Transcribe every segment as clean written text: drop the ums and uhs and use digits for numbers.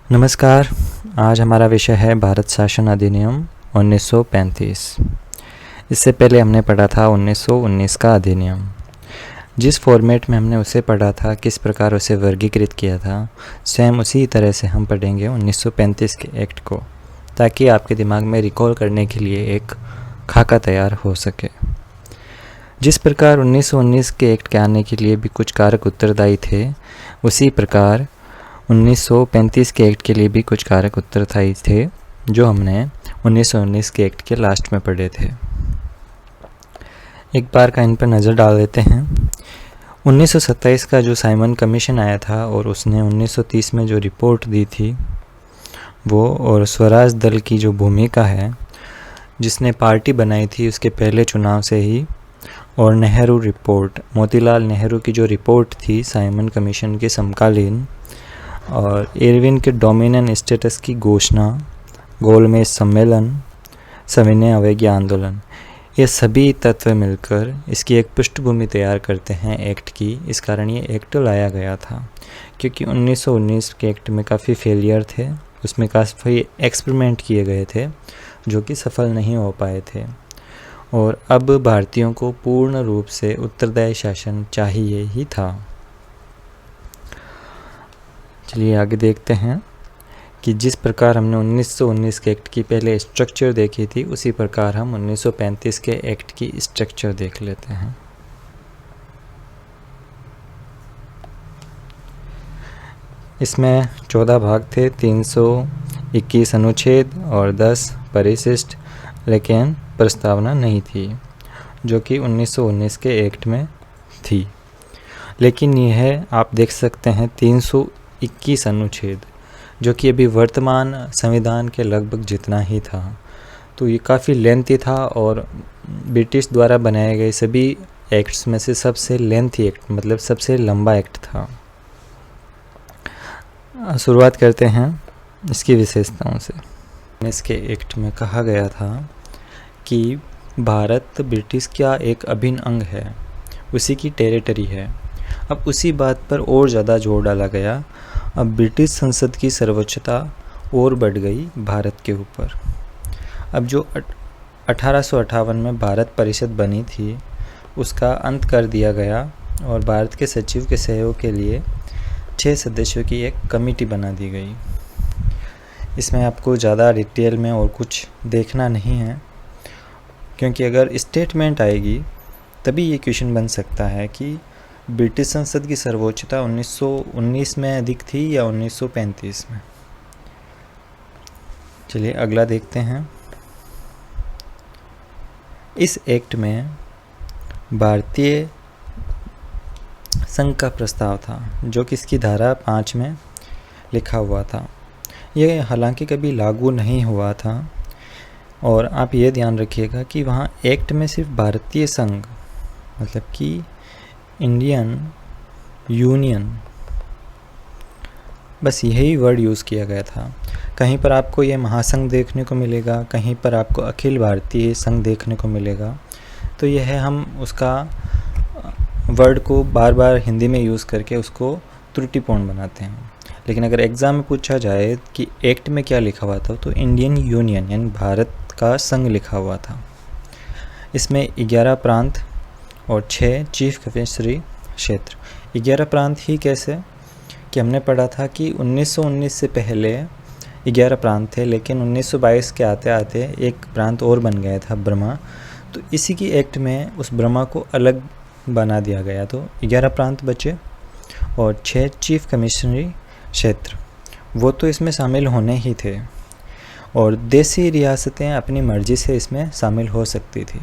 नमस्कार। आज हमारा विषय है भारत शासन अधिनियम 1935। इससे पहले हमने पढ़ा था 1919 का अधिनियम। जिस फॉर्मेट में हमने उसे पढ़ा था, किस प्रकार उसे वर्गीकृत किया था, सेम उसी तरह से हम पढ़ेंगे 1935 के एक्ट को, ताकि आपके दिमाग में रिकॉल करने के लिए एक खाका तैयार हो सके। जिस प्रकार 1919 के एक्ट के आने के लिए भी कुछ कारक उत्तरदायी थे, उसी प्रकार 1935 के एक्ट के लिए भी कुछ कारक उत्तरदायी थे, जो हमने 1919 के एक्ट के लास्ट में पढ़े थे। एक बार का इन पर नज़र डाल देते हैं। 1927 का जो साइमन कमीशन आया था और उसने 1930 में जो रिपोर्ट दी थी वो, और स्वराज दल की जो भूमिका है जिसने पार्टी बनाई थी उसके पहले चुनाव से ही, और नेहरू रिपोर्ट, मोतीलाल नेहरू की जो रिपोर्ट थी साइमन कमीशन के समकालीन, और इरविन के डोमिनियन स्टेटस की घोषणा, गोलमेज सम्मेलन, सविनय अवज्ञा आंदोलन, ये सभी तत्व मिलकर इसकी एक पृष्ठभूमि तैयार करते हैं एक्ट की। इस कारण ये एक्ट लाया गया था, क्योंकि 1919 के एक्ट में काफ़ी फेलियर थे, उसमें काफ़ी एक्सपेरिमेंट किए गए थे जो कि सफल नहीं हो पाए थे, और अब भारतीयों को पूर्ण रूप से उत्तरदायी शासन चाहिए ही था। चलिए आगे देखते हैं कि जिस प्रकार हमने 1919 के एक्ट की पहले स्ट्रक्चर देखी थी, उसी प्रकार हम 1935 के एक्ट की स्ट्रक्चर देख लेते हैं। इसमें 14 भाग थे, 321 अनुच्छेद और 10 परिशिष्ट, लेकिन प्रस्तावना नहीं थी जो कि 1919 के एक्ट में थी। लेकिन यह आप देख सकते हैं 321 अनुच्छेद, जो कि अभी वर्तमान संविधान के लगभग जितना ही था, तो ये काफ़ी लेंथी था और ब्रिटिश द्वारा बनाए गए सभी एक्ट्स में से सबसे लेंथी एक्ट, मतलब सबसे लंबा एक्ट था। शुरुआत करते हैं इसकी विशेषताओं से। इसके एक्ट में कहा गया था कि भारत ब्रिटिश का एक अभिन्न अंग है, उसी की टेरिटरी है। अब उसी बात पर और ज़्यादा जोर डाला गया। अब ब्रिटिश संसद की सर्वोच्चता और बढ़ गई भारत के ऊपर। अब जो 1858 में भारत परिषद बनी थी, उसका अंत कर दिया गया और भारत के सचिव के सहयोग के लिए 6 सदस्यों की एक कमेटी बना दी गई। इसमें आपको ज़्यादा डिटेल में और कुछ देखना नहीं है, क्योंकि अगर स्टेटमेंट आएगी तभी ये क्वेश्चन बन सकता है कि ब्रिटिश संसद की सर्वोच्चता 1919 में अधिक थी या 1935 में। चलिए अगला देखते हैं। इस एक्ट में भारतीय संघ का प्रस्ताव था, जो कि इसकी धारा 5 में लिखा हुआ था। यह हालांकि कभी लागू नहीं हुआ था, और आप ये ध्यान रखिएगा कि वहाँ एक्ट में सिर्फ भारतीय संघ, मतलब कि इंडियन यूनियन, बस यही वर्ड यूज़ किया गया था। कहीं पर आपको ये महासंघ देखने को मिलेगा, कहीं पर आपको अखिल भारतीय संघ देखने को मिलेगा। तो यह है, हम उसका वर्ड को बार बार हिंदी में यूज़ करके उसको त्रुटिपूर्ण बनाते हैं। लेकिन अगर एग्ज़ाम में पूछा जाए कि एक्ट में क्या लिखा हुआ था, तो इंडियन यूनियन यानी भारत का संघ लिखा हुआ था। इसमें 11 प्रांत और 6 चीफ कमिश्नरी क्षेत्र। 11 प्रांत ही कैसे, कि हमने पढ़ा था कि 1919 से पहले 11 प्रांत थे, लेकिन 1922 के आते आते एक प्रांत और बन गया था, ब्रह्मा। तो इसी की एक्ट में उस ब्रह्मा को अलग बना दिया गया, तो 11 प्रांत बचे, और 6 चीफ कमिश्नरी क्षेत्र, वो तो इसमें शामिल होने ही थे। और देसी रियासतें अपनी मर्ज़ी से इसमें शामिल हो सकती थी।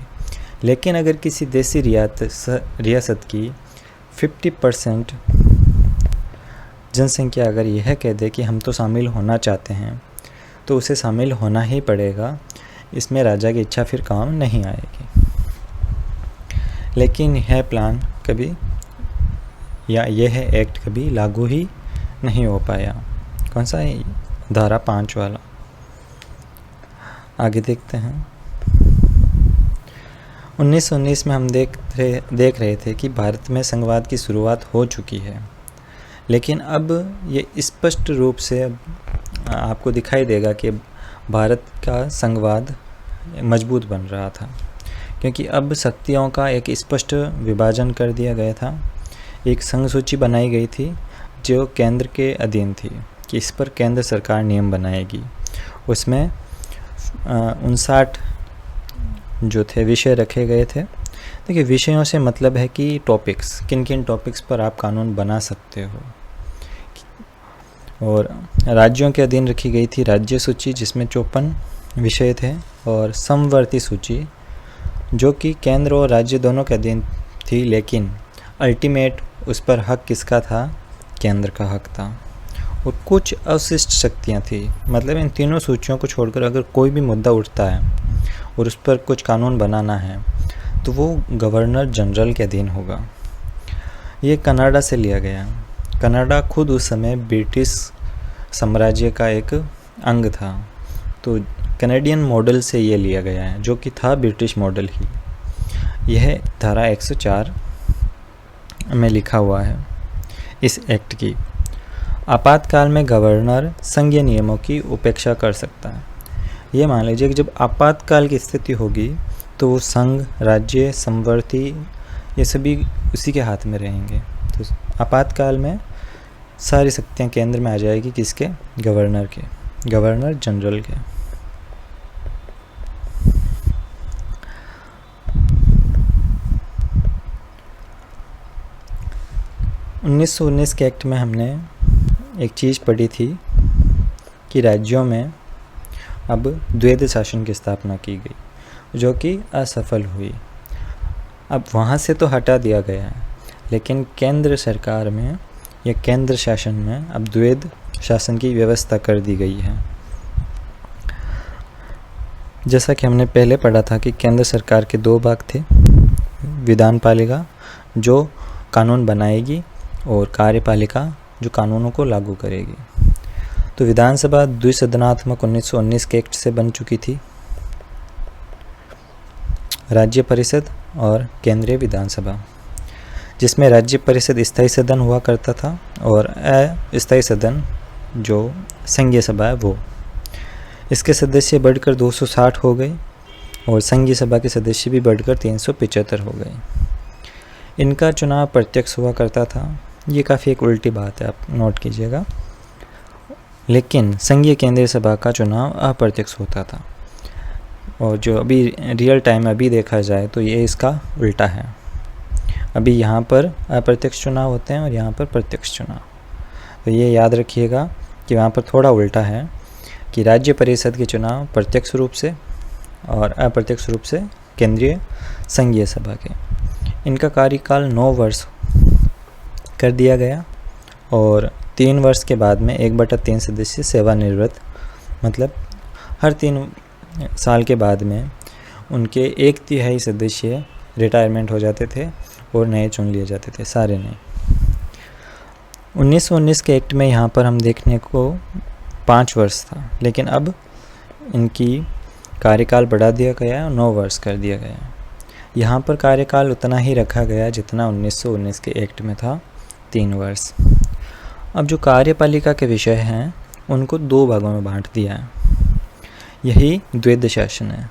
लेकिन अगर किसी देसी रियासत की 50% जनसंख्या अगर यह कह दे कि हम तो शामिल होना चाहते हैं, तो उसे शामिल होना ही पड़ेगा। इसमें राजा की इच्छा फिर काम नहीं आएगी। लेकिन यह प्लान कभी, या यह एक्ट कभी लागू ही नहीं हो पाया। कौन सा है? धारा 5 वाला। आगे देखते हैं। 1919 में हम देख रहे थे कि भारत में संघवाद की शुरुआत हो चुकी है, लेकिन अब ये स्पष्ट रूप से आपको दिखाई देगा कि भारत का संघवाद मजबूत बन रहा था, क्योंकि अब शक्तियों का एक स्पष्ट विभाजन कर दिया गया था। एक संघ सूची बनाई गई थी जो केंद्र के अधीन थी कि इस पर केंद्र सरकार नियम बनाएगी। उसमें 59 जो थे विषय रखे गए थे। देखिए, विषयों से मतलब है कि टॉपिक्स, किन किन टॉपिक्स पर आप कानून बना सकते हो। और राज्यों के अधीन रखी गई थी राज्य सूची जिसमें 54 विषय थे, और समवर्ती सूची जो कि केंद्र और राज्य दोनों के अधीन थी, लेकिन अल्टीमेट उस पर हक किसका था? केंद्र का हक था। और कुछ अवशिष्ट शक्तियाँ थी, मतलब इन तीनों सूचियों को छोड़कर अगर कोई भी मुद्दा उठता है और उस पर कुछ कानून बनाना है तो वो गवर्नर जनरल के अधीन होगा। ये कनाडा से लिया गया। कनाडा खुद उस समय ब्रिटिश साम्राज्य का एक अंग था, तो कैनेडियन मॉडल से ये लिया गया है, जो कि था ब्रिटिश मॉडल ही। यह धारा 104 में लिखा हुआ है इस एक्ट की। आपातकाल में गवर्नर संघीय नियमों की उपेक्षा कर सकता है। ये मान लीजिए कि जब आपातकाल की स्थिति होगी तो वो संघ, राज्य, समवर्ती ये सभी उसी के हाथ में रहेंगे। तो आपातकाल में सारी शक्तियाँ केंद्र में आ जाएगी, किसके? गवर्नर के, गवर्नर जनरल के। (1919) के एक्ट में हमने एक चीज़ पढ़ी थी कि राज्यों में अब द्वैध शासन की स्थापना की गई, जो कि असफल हुई। अब वहाँ से तो हटा दिया गया है, लेकिन केंद्र सरकार में या केंद्र शासन में अब द्वैध शासन की व्यवस्था कर दी गई है। जैसा कि हमने पहले पढ़ा था कि केंद्र सरकार के 2 भाग थे, विधान पालिका जो कानून बनाएगी और कार्यपालिका जो कानूनों को लागू करेगी। तो विधानसभा द्विसदनात्मक 1919 के एक्ट से बन चुकी थी। राज्य परिषद और केंद्रीय विधानसभा, जिसमें राज्य परिषद स्थायी सदन हुआ करता था और अस्थायी सदन जो संघीय सभा है वो। इसके सदस्य बढ़कर 260 हो गए और संघीय सभा के सदस्य भी बढ़कर 375 हो गए। इनका चुनाव प्रत्यक्ष हुआ करता था। ये काफ़ी एक उल्टी बात है, आप नोट कीजिएगा। लेकिन संघीय केंद्रीय सभा का चुनाव अप्रत्यक्ष होता था, और जो अभी रियल टाइम अभी देखा जाए तो ये इसका उल्टा है। अभी यहाँ पर अप्रत्यक्ष चुनाव होते हैं और यहाँ पर प्रत्यक्ष चुनाव। तो ये याद रखिएगा कि वहाँ पर थोड़ा उल्टा है कि राज्य परिषद के चुनाव प्रत्यक्ष रूप से और अप्रत्यक्ष रूप से केंद्रीय संघीय सभा के। इनका कार्यकाल 9 वर्ष कर दिया गया और 3 वर्ष के बाद में 1/3 सदस्य सेवानिवृत्त, मतलब हर 3 साल के बाद में उनके 1/3 सदस्य रिटायरमेंट हो जाते थे और नए चुन लिए जाते थे, सारे नए। 1919 के एक्ट में यहाँ पर हम देखने को 5 वर्ष था, लेकिन अब इनकी कार्यकाल बढ़ा दिया गया और 9 वर्ष कर दिया गया। यहाँ पर कार्यकाल उतना ही रखा गया जितना 1919 के एक्ट में था, 3 वर्ष। अब जो कार्यपालिका के विषय हैं उनको 2 भागों में बांट दिया है। यही द्वैध शासन है,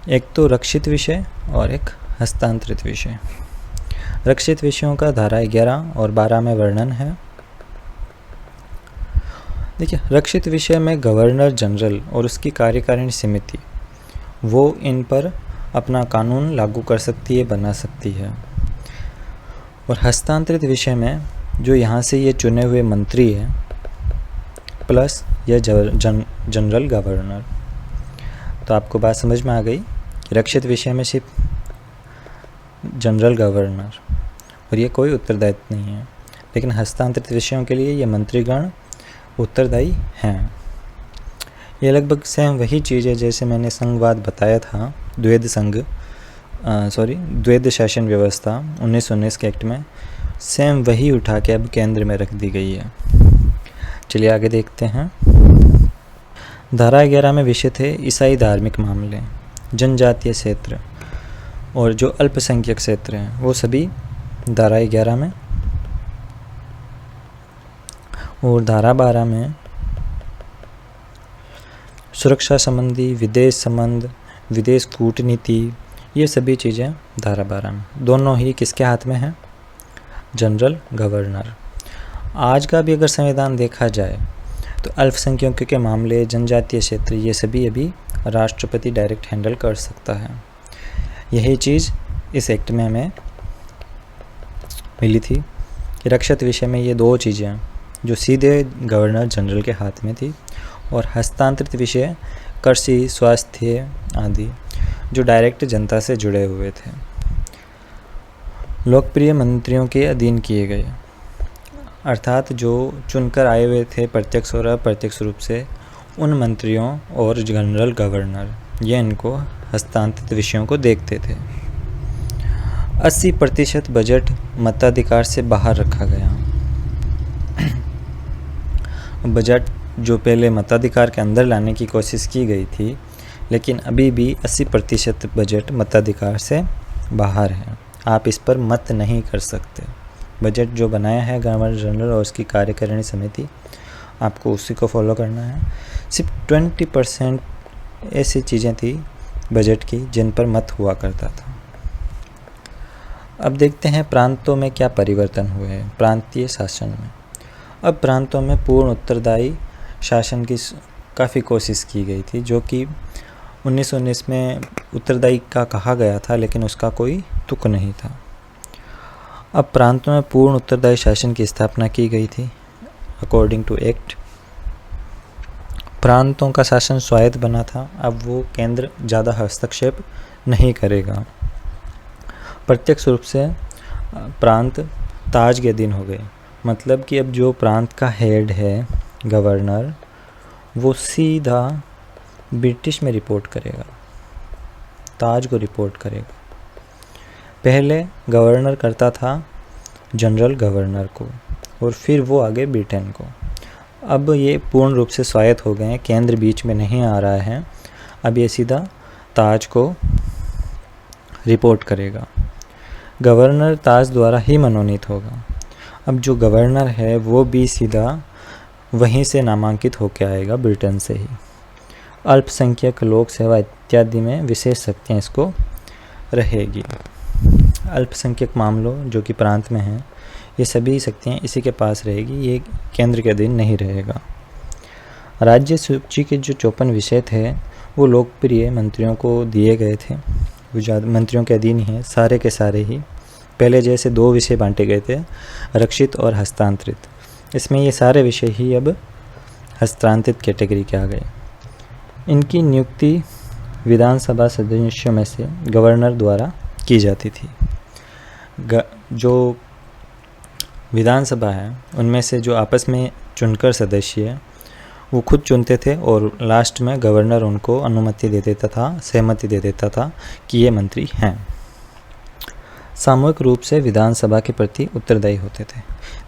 एक तो रक्षित विषय और एक हस्तांतरित विषय। रक्षित विषयों का धारा 11 और 12 में वर्णन है। देखिए, रक्षित विषय में गवर्नर जनरल और उसकी कार्यकारिणी समिति वो इन पर अपना कानून लागू कर सकती है, बना सकती है। और हस्तांतरित विषय में जो यहाँ से ये चुने हुए मंत्री हैं प्लस यह जनरल गवर्नर। तो आपको बात समझ में आ गई। रक्षित विषय में सिर्फ जनरल गवर्नर और ये कोई उत्तरदायित्व नहीं है, लेकिन हस्तांतरित विषयों के लिए ये मंत्रीगण उत्तरदायी हैं। ये लगभग सेम वही चीज़ है जैसे मैंने संघवाद बताया था, द्वैध शासन व्यवस्था 1919 के एक्ट में, सेम वही उठा के अब केंद्र में रख दी गई है। चलिए आगे देखते हैं। धारा 11 में विषय थे ईसाई धार्मिक मामले। जनजातीय क्षेत्र और जो अल्पसंख्यक क्षेत्र हैं वो सभी धारा 11 में, और धारा 12 में सुरक्षा संबंधी, विदेश संबंध, विदेश कूटनीति, ये सभी चीज़ें धारा 12 में, दोनों ही किसके हाथ में हैं? General governor. आज का भी अगर संविधान देखा जाए तो अल्पसंख्यकों के मामले, जनजातीय क्षेत्र, ये सभी अभी राष्ट्रपति डायरेक्ट हैंडल कर सकता है। यही चीज़ इस एक्ट में हमें मिली थी कि रक्षित विषय में ये दो चीज़ें जो सीधे गवर्नर जनरल के हाथ में थी, और हस्तांतरित विषय कृषि, स्वास्थ्य आदि जो डायरेक्ट जनता से जुड़े हुए थे, लोकप्रिय मंत्रियों के अधीन किए गए, अर्थात जो चुनकर आए हुए थे प्रत्यक्ष और अप्रत्यक्ष रूप से, उन मंत्रियों और जनरल गवर्नर ये इनको हस्तांतरित विषयों को देखते थे। 80% बजट मताधिकार से बाहर रखा गया। बजट जो पहले मताधिकार के अंदर लाने की कोशिश की गई थी, लेकिन अभी भी 80% बजट मताधिकार से बाहर है। आप इस पर मत नहीं कर सकते। बजट जो बनाया है गवर्नर जनरल और उसकी कार्यकारिणी समिति, आपको उसी को फॉलो करना है। सिर्फ 20% ऐसी चीज़ें थी बजट की जिन पर मत हुआ करता था। अब देखते हैं प्रांतों में क्या परिवर्तन हुए हैं प्रांतीय शासन में। अब प्रांतों में पूर्ण उत्तरदायी शासन की काफ़ी कोशिश की गई थी, जो कि 1919 में उत्तरदायी का कहा गया था, लेकिन उसका कोई तुक नहीं था। अब प्रांतों में पूर्ण उत्तरदायी शासन की स्थापना की गई थी अकॉर्डिंग टू एक्ट। प्रांतों का शासन स्वायत्त बना था। अब वो केंद्र ज़्यादा हस्तक्षेप नहीं करेगा। प्रत्यक्ष रूप से प्रांत ताज के अधीन हो गए, मतलब कि अब जो प्रांत का हेड है गवर्नर, वो सीधा ब्रिटिश में रिपोर्ट करेगा, ताज को रिपोर्ट करेगा। पहले गवर्नर करता था जनरल गवर्नर को, और फिर वो आगे ब्रिटेन को। अब ये पूर्ण रूप से स्वायत्त हो गए हैं, केंद्र बीच में नहीं आ रहा है। अब ये सीधा ताज को रिपोर्ट करेगा। गवर्नर ताज द्वारा ही मनोनीत होगा। अब जो गवर्नर है वो भी सीधा वहीं से नामांकित होकर आएगा, ब्रिटेन से ही। अल्पसंख्यक, लोक सेवा इत्यादि में विशेष शक्तियाँ इसको रहेगी। अल्पसंख्यक मामलों जो कि प्रांत में हैं, ये सभी शक्तियाँ इसी के पास रहेगी, ये केंद्र के अधीन नहीं रहेगा। राज्य सूची के जो 54 विषय थे वो लोकप्रिय मंत्रियों को दिए गए थे, वो मंत्रियों के अधीन ही हैं सारे के सारे ही। पहले जैसे 2 विषय बांटे गए थे, रक्षित और हस्तांतरित, इसमें ये सारे विषय ही अब हस्तांतरित कैटेगरी के आ गए। इनकी नियुक्ति विधानसभा सदस्यों में से गवर्नर द्वारा की जाती थी। जो विधानसभा है उनमें से जो आपस में चुनकर सदस्य है वो खुद चुनते थे, और लास्ट में गवर्नर उनको अनुमति दे देता था, सहमति दे देता था कि ये मंत्री हैं। सामूहिक रूप से विधानसभा के प्रति उत्तरदायी होते थे।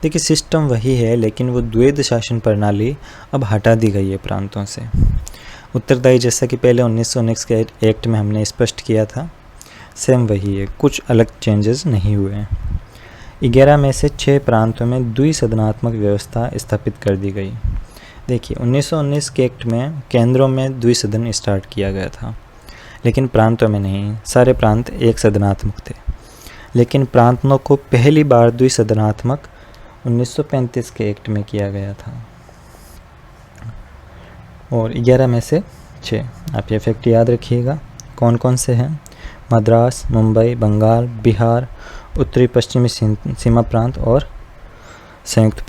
देखिए सिस्टम वही है, लेकिन वो द्वैध शासन प्रणाली अब हटा दी गई है प्रांतों से। उत्तरदायी जैसा कि पहले 1919 के एक्ट में हमने स्पष्ट किया था, सेम वही है, कुछ अलग चेंजेस नहीं हुए हैं। 11 में से 6 प्रांतों में द्विसदनात्मक व्यवस्था स्थापित कर दी गई। देखिए 1919 के एक्ट में केंद्रों में द्विसदन स्टार्ट किया गया था, लेकिन प्रांतों में नहीं। सारे प्रांत एक सदनात्मक थे, लेकिन प्रांतों को पहली बार द्विसदनात्मक 1935 के एक्ट में किया गया था। और 11 में से 6, आप ये फैक्ट याद रखिएगा। कौन कौन से हैं? मद्रास, मुंबई, बंगाल, बिहार, उत्तरी पश्चिमी सीमा प्रांत और संयुक्त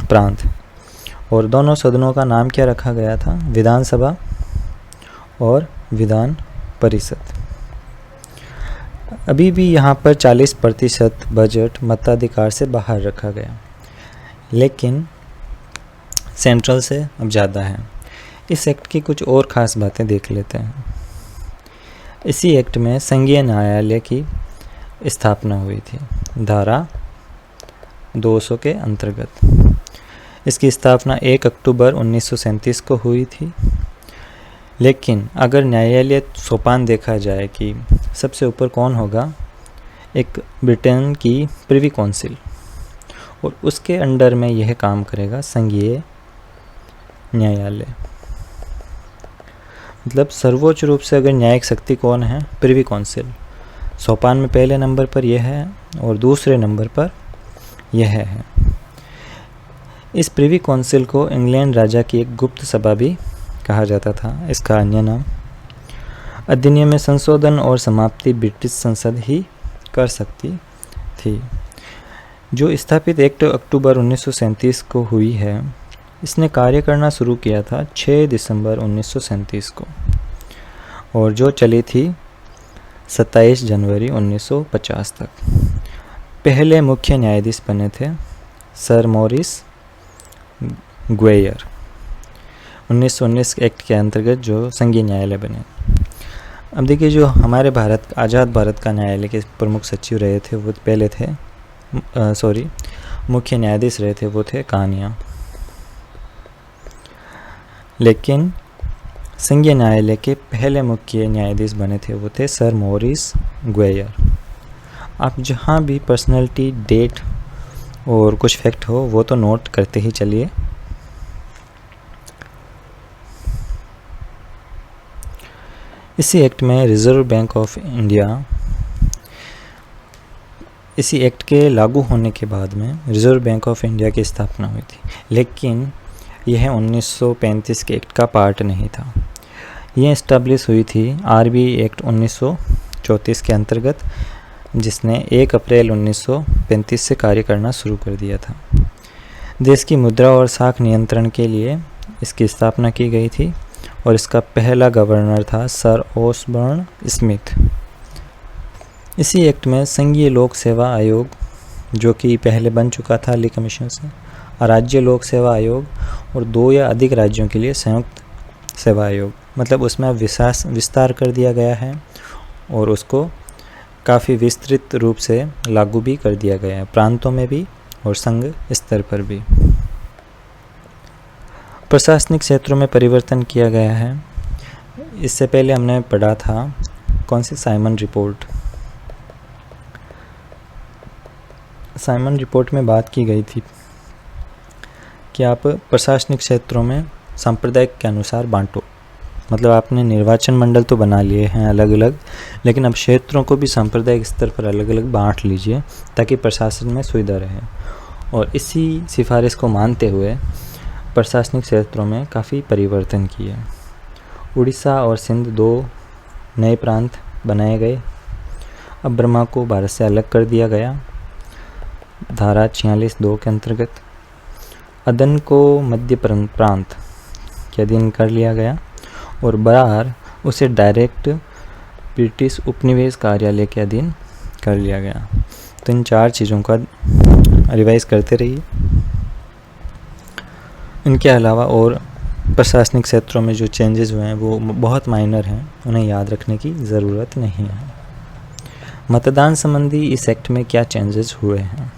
प्रांत। और दोनों सदनों का नाम क्या रखा गया था? विधानसभा और विधान परिषद। अभी भी यहाँ पर 40% बजट मताधिकार से बाहर रखा गया, लेकिन सेंट्रल से अब ज़्यादा है। इस एक्ट की कुछ और ख़ास बातें देख लेते हैं। इसी एक्ट में संघीय न्यायालय की स्थापना हुई थी, धारा 200 के अंतर्गत। इसकी स्थापना 1 अक्टूबर 1937 को हुई थी। लेकिन अगर न्यायालय सोपान देखा जाए कि सबसे ऊपर कौन होगा, एक ब्रिटेन की प्रिवी काउंसिल, और उसके अंडर में यह काम करेगा संघीय न्यायालय। मतलब सर्वोच्च रूप से अगर न्यायिक शक्ति कौन है, प्रिवी काउंसिल। सोपान में पहले नंबर पर यह है और दूसरे नंबर पर यह है। इस प्रिवी काउंसिल को इंग्लैंड राजा की एक गुप्त सभा भी कहा जाता था। इसका अन्य नाम। अधिनियम में संशोधन और समाप्ति ब्रिटिश संसद ही कर सकती थी। जो स्थापित एक्ट अक्टूबर 1937 को हुई है, इसने कार्य करना शुरू किया था 6 दिसंबर 1937 को, और जो चली थी 27 जनवरी 1950 तक। पहले मुख्य न्यायाधीश बने थे सर मॉरिस ग्वेयर। 1919 एक्ट के अंतर्गत जो संघीय न्यायालय बने। अब देखिए, जो हमारे आज़ाद भारत का न्यायालय के प्रमुख सचिव रहे थे वो पहले थे मुख्य न्यायाधीश रहे थे वो थे कानिया। लेकिन संघीय न्यायालय के पहले मुख्य न्यायाधीश बने थे वो थे सर मॉरिस ग्वेयर। आप जहाँ भी पर्सनैलिटी, डेट और कुछ फैक्ट हो वो तो नोट करते ही चलिए। इसी एक्ट में रिजर्व बैंक ऑफ इंडिया, इसी एक्ट के लागू होने के बाद में रिजर्व बैंक ऑफ इंडिया की स्थापना हुई थी, लेकिन यह 1935 के एक्ट का पार्ट नहीं था। यह इस्टेब्लिश हुई थी आरबीआई एक्ट 1934 के अंतर्गत, जिसने 1 अप्रैल 1935 से कार्य करना शुरू कर दिया था। देश की मुद्रा और साख नियंत्रण के लिए इसकी स्थापना की गई थी और इसका पहला गवर्नर था सर ओसबर्न स्मिथ। इसी एक्ट में संघीय लोक सेवा आयोग, जो कि पहले बन चुका था ली कमीशन से, राज्य लोक सेवा आयोग और 2 या अधिक राज्यों के लिए संयुक्त सेवा आयोग, मतलब उसमें विस्तार कर दिया गया है और उसको काफ़ी विस्तृत रूप से लागू भी कर दिया गया है, प्रांतों में भी और संघ स्तर पर भी। प्रशासनिक क्षेत्रों में परिवर्तन किया गया है। इससे पहले हमने पढ़ा था कौन सी साइमन रिपोर्ट। साइमन रिपोर्ट में बात की गई थी कि आप प्रशासनिक क्षेत्रों में सांप्रदायिक के अनुसार बांटो। मतलब आपने निर्वाचन मंडल तो बना लिए हैं अलग अलग, लेकिन अब क्षेत्रों को भी सांप्रदायिक स्तर पर अलग अलग बांट लीजिए ताकि प्रशासन में सुविधा रहे। और इसी सिफारिश को मानते हुए प्रशासनिक क्षेत्रों में काफ़ी परिवर्तन किए। उड़ीसा और सिंध 2 नए प्रांत बनाए गए। अब बर्मा को भारत से अलग कर दिया गया धारा 46(2) के अंतर्गत। अदन को मध्य प्रांत के अधीन कर लिया गया और बरार उसे डायरेक्ट ब्रिटिश उपनिवेश कार्यालय के अधीन कर लिया गया। तो इन 4 चीज़ों का रिवाइज करते रहिए। इनके अलावा और प्रशासनिक क्षेत्रों में जो चेंजेस हुए हैं वो बहुत माइनर हैं, उन्हें याद रखने की ज़रूरत नहीं है। मतदान संबंधी इस एक्ट में क्या चेंजेस हुए हैं,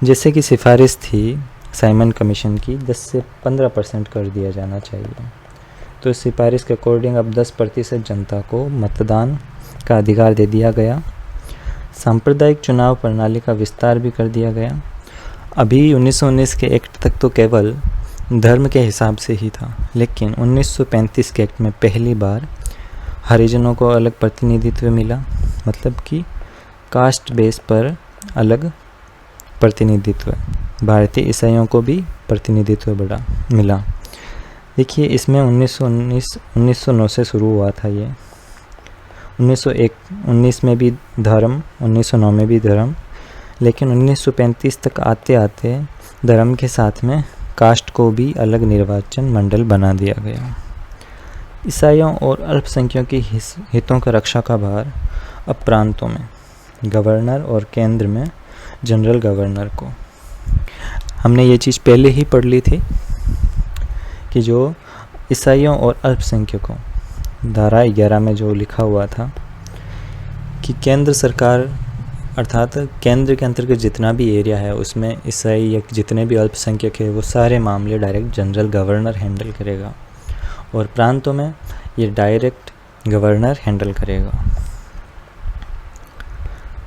जैसे कि सिफारिश थी साइमन कमीशन की 10 से 15% कर दिया जाना चाहिए। तो इस सिफारिश के अकॉर्डिंग अब 10% जनता को मतदान का अधिकार दे दिया गया। सांप्रदायिक चुनाव प्रणाली का विस्तार भी कर दिया गया। अभी 1919 के एक्ट तक तो केवल धर्म के हिसाब से ही था, लेकिन 1935 के एक्ट में पहली बार हरिजनों को अलग प्रतिनिधित्व मिला, मतलब कि कास्ट बेस पर अलग प्रतिनिधित्व। भारतीय ईसाइयों को भी प्रतिनिधित्व मिला। देखिए, इसमें 1909 से शुरू हुआ था ये। 1919 में भी धर्म, 1909 में भी धर्म, लेकिन 1935 तक आते आते धर्म के साथ में कास्ट को भी अलग निर्वाचन मंडल बना दिया गया। ईसाइयों और अल्पसंख्यकों के हितों का रक्षा का भार अब प्रांतों में गवर्नर और केंद्र में जनरल गवर्नर को। हमने ये चीज़ पहले ही पढ़ ली थी कि जो ईसाइयों और अल्पसंख्यकों, धारा 11 में जो लिखा हुआ था कि केंद्र सरकार अर्थात केंद्र के अंतर्गत जितना भी एरिया है उसमें ईसाई या जितने भी अल्पसंख्यक है वो सारे मामले डायरेक्ट जनरल गवर्नर हैंडल करेगा, और प्रांतों में ये डायरेक्ट गवर्नर हैंडल करेगा।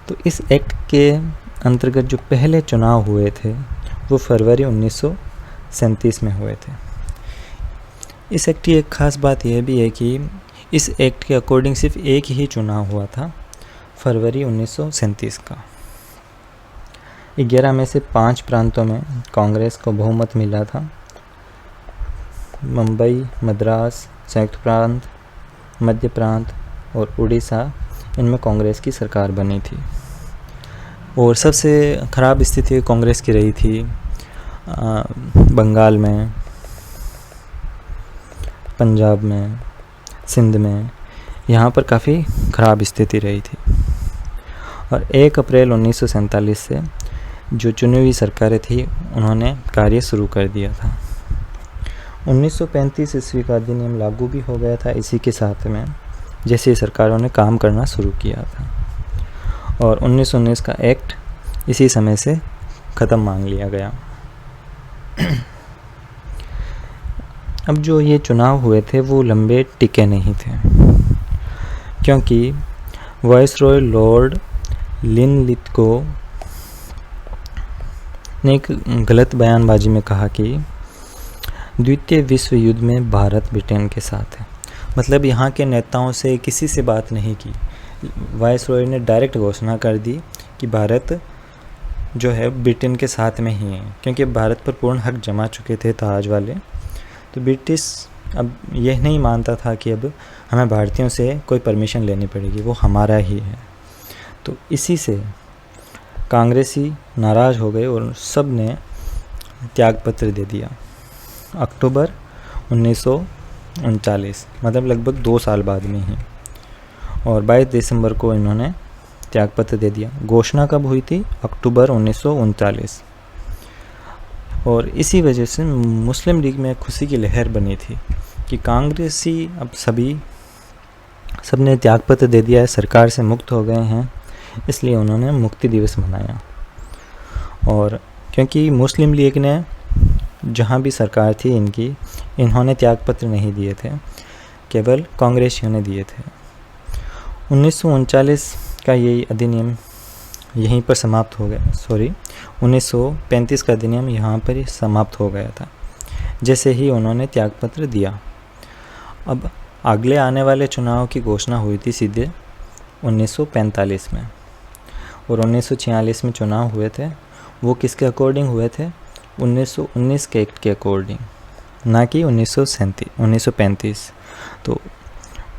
तो इस एक्ट के अंतर्गत जो पहले चुनाव हुए थे वो फरवरी 1937 में हुए थे। इस एक्ट की एक ख़ास बात यह भी है कि इस एक्ट के अकॉर्डिंग सिर्फ एक ही चुनाव हुआ था, फरवरी 1937 का। 11 में से 5 प्रांतों में कांग्रेस को बहुमत मिला था। मुंबई, मद्रास, संयुक्त प्रांत, मध्य प्रांत और उड़ीसा, इनमें कांग्रेस की सरकार बनी थी। और सबसे ख़राब स्थिति कांग्रेस की रही थी बंगाल में, पंजाब में, सिंध में, यहाँ पर काफ़ी ख़राब स्थिति रही थी। और 1 अप्रैल 1947 से जो चुनी हुई सरकारें थी उन्होंने कार्य शुरू कर दिया था। 1935 ईस्वी का अधिनियम लागू भी हो गया था इसी के साथ में, जैसे सरकारों ने काम करना शुरू किया था। और 1919 का एक्ट इसी समय से ख़त्म मान लिया गया। अब जो ये चुनाव हुए थे वो लंबे टिके नहीं थे, क्योंकि वाइसरॉय लॉर्ड लिनलिथगो ने एक गलत बयानबाजी में कहा कि द्वितीय विश्व युद्ध में भारत ब्रिटेन के साथ है। मतलब यहाँ के नेताओं से किसी से बात नहीं की, वाइसरॉय ने डायरेक्ट घोषणा कर दी कि भारत जो है ब्रिटेन के साथ में ही है, क्योंकि भारत पर पूर्ण हक जमा चुके थे ताज वाले। तो ब्रिटिश अब यह नहीं मानता था कि अब हमें भारतीयों से कोई परमिशन लेनी पड़ेगी, वो हमारा ही है। तो इसी से कांग्रेसी नाराज़ हो गए और सब ने त्यागपत्र दे दिया। अक्टूबर 1939, मतलब लगभग 2 साल बाद में ही, और 22 दिसंबर को इन्होंने त्यागपत्र दे दिया। घोषणा कब हुई थी? अक्टूबर 1939। और इसी वजह से मुस्लिम लीग में खुशी की लहर बनी थी कि कांग्रेसी अब सबने त्यागपत्र दे दिया है, सरकार से मुक्त हो गए हैं, इसलिए उन्होंने मुक्ति दिवस मनाया। और क्योंकि मुस्लिम लीग ने जहाँ भी सरकार थी इन्होंने त्यागपत्र नहीं दिए थे, केवल कांग्रेसियों ने दिए थे। 1939 का ये अधिनियम यहीं पर समाप्त हो गया। 1935 का अधिनियम यहाँ पर ही समाप्त हो गया था, जैसे ही उन्होंने त्यागपत्र दिया। अब अगले आने वाले चुनाव की घोषणा हुई थी सीधे 1945 में, और 1946 में चुनाव हुए थे। वो किसके अकॉर्डिंग हुए थे? 1919 के एक्ट के अकॉर्डिंग, ना कि 1935। तो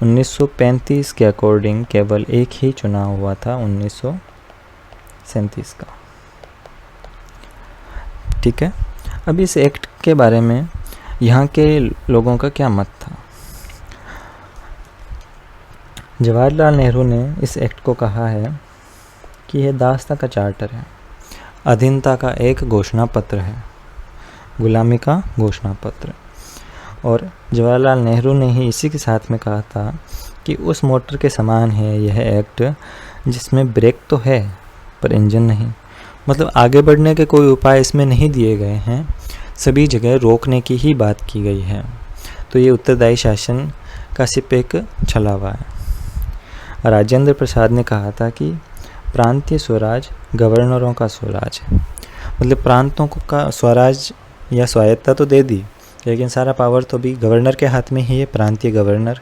1935 के अकॉर्डिंग केवल एक ही चुनाव हुआ था 1937 का। ठीक है। अब इस एक्ट के बारे में यहाँ के लोगों का क्या मत था? जवाहरलाल नेहरू ने इस एक्ट को कहा है कि यह दास्ता का चार्टर है, अधीनता का एक घोषणा पत्र है, गुलामी का घोषणा पत्र। और जवाहरलाल नेहरू ने ही इसी के साथ में कहा था कि उस मोटर के समान है यह एक्ट जिसमें ब्रेक तो है पर इंजन नहीं। मतलब आगे बढ़ने के कोई उपाय इसमें नहीं दिए गए हैं, सभी जगह रोकने की ही बात की गई है। तो ये उत्तरदायी शासन का सिर्फ एक छलावा है। राजेंद्र प्रसाद ने कहा था कि प्रांतीय स्वराज गवर्नरों का स्वराज है। मतलब प्रांतों को का स्वराज या स्वायत्ता तो दे दी, लेकिन सारा पावर तो भी गवर्नर के हाथ में ही है। प्रांतीय गवर्नर,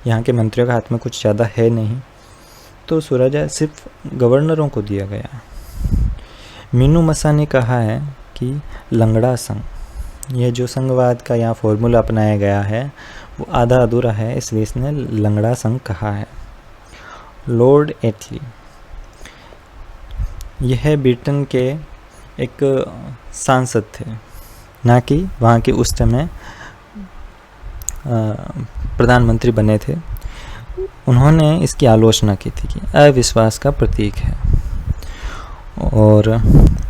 यहाँ के मंत्रियों के हाथ में कुछ ज़्यादा है नहीं, तो स्वराज सिर्फ गवर्नरों को दिया गया। मीनू मसा ने कहा है कि लंगड़ा संघ, यह जो संघवाद का यहाँ फॉर्मूला अपनाया गया है वो आधा अधूरा है, इसलिए इसने लंगड़ा संघ कहा है। लॉर्ड एटली, यह ब्रिटेन के एक सांसद थे, ना कि वहाँ के उस समय प्रधानमंत्री बने थे। उन्होंने इसकी आलोचना की थी कि अविश्वास का प्रतीक है। और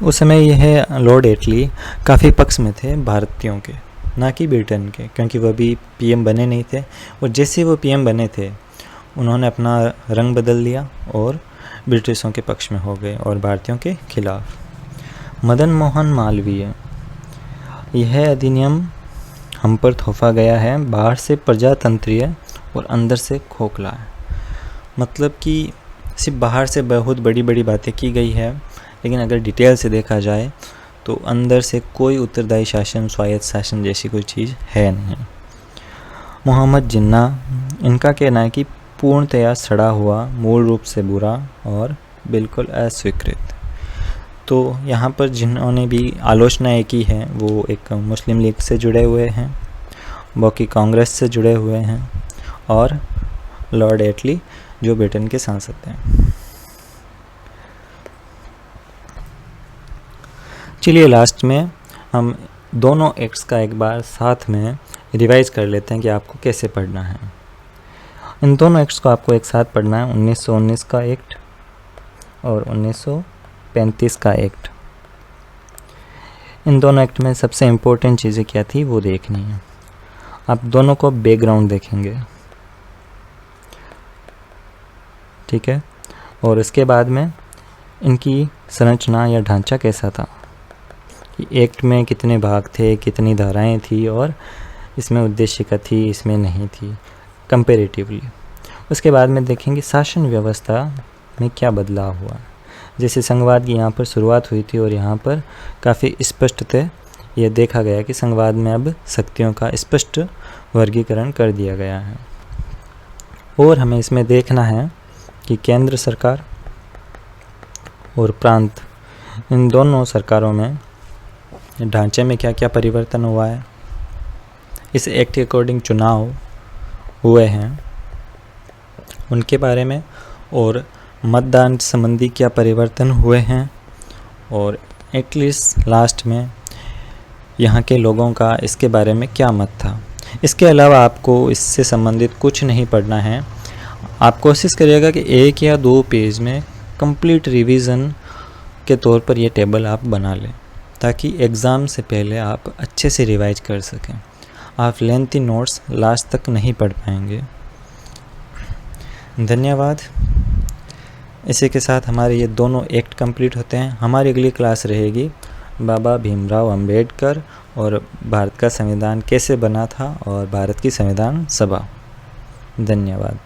उस समय यह लॉर्ड एटली काफ़ी पक्ष में थे भारतीयों के, ना कि ब्रिटेन के, क्योंकि वह भी पीएम बने नहीं थे। और जैसे वो पीएम बने थे उन्होंने अपना रंग बदल लिया और ब्रिटिशों के पक्ष में हो गए और भारतीयों के खिलाफ। मदन मोहन मालवीय, यह अधिनियम हम पर थोपा गया है, बाहर से प्रजातंत्रीय और अंदर से खोखला है। मतलब कि सिर्फ बाहर से बहुत बड़ी बड़ी बातें की गई है, लेकिन अगर डिटेल से देखा जाए तो अंदर से कोई उत्तरदायी शासन, स्वायत्त शासन जैसी कोई चीज़ है नहीं। मोहम्मद जिन्ना, इनका कहना है कि पूर्णतया सड़ा हुआ, मूल रूप से बुरा और बिल्कुल अस्वीकृत। तो यहाँ पर जिन्होंने भी आलोचनाएं की हैं वो एक मुस्लिम लीग से जुड़े हुए हैं, बाकी कांग्रेस से जुड़े हुए हैं और लॉर्ड एटली जो ब्रिटेन के सांसद हैं। चलिए लास्ट में हम दोनों एक्ट्स का एक बार साथ में रिवाइज कर लेते हैं कि आपको कैसे पढ़ना है। इन दोनों एक्ट्स को आपको एक साथ पढ़ना है, 1919 का एक्ट और 1935 का एक्ट। इन दोनों एक्ट में सबसे इम्पोर्टेंट चीज़ें क्या थी वो देखनी है। आप दोनों को बैकग्राउंड देखेंगे, ठीक है, और इसके बाद में इनकी संरचना या ढांचा कैसा था, कि एक्ट में कितने भाग थे, कितनी धाराएं थी और इसमें उद्देशिका थी, इसमें नहीं थी, कंपैरेटिवली। उसके बाद में देखेंगे शासन व्यवस्था में क्या बदलाव हुआ। जैसे संघवाद की यहाँ पर शुरुआत हुई थी और यहाँ पर काफ़ी स्पष्ट थे, यह देखा गया कि संघवाद में अब शक्तियों का स्पष्ट वर्गीकरण कर दिया गया है। और हमें इसमें देखना है कि केंद्र सरकार और प्रांत, इन दोनों सरकारों में ढांचे में क्या क्या परिवर्तन हुआ है। इस एक्ट के अकॉर्डिंग चुनाव हुए हैं उनके बारे में, और मतदान संबंधी क्या परिवर्तन हुए हैं, और एटलीस्ट लास्ट में यहाँ के लोगों का इसके बारे में क्या मत था। इसके अलावा आपको इससे संबंधित कुछ नहीं पढ़ना है। आप कोशिश करिएगा कि 1 या 2 पेज में कंप्लीट रिवीजन के तौर पर ये टेबल आप बना लें, ताकि एग्ज़ाम से पहले आप अच्छे से रिवाइज कर सकें। आप लेंथी नोट्स लास्ट तक नहीं पढ़ पाएंगे। धन्यवाद। इसी के साथ हमारे ये दोनों एक्ट कंप्लीट होते हैं। हमारी अगली क्लास रहेगी बाबा भीमराव अंबेडकर और भारत का संविधान कैसे बना था और भारत की संविधान सभा। धन्यवाद।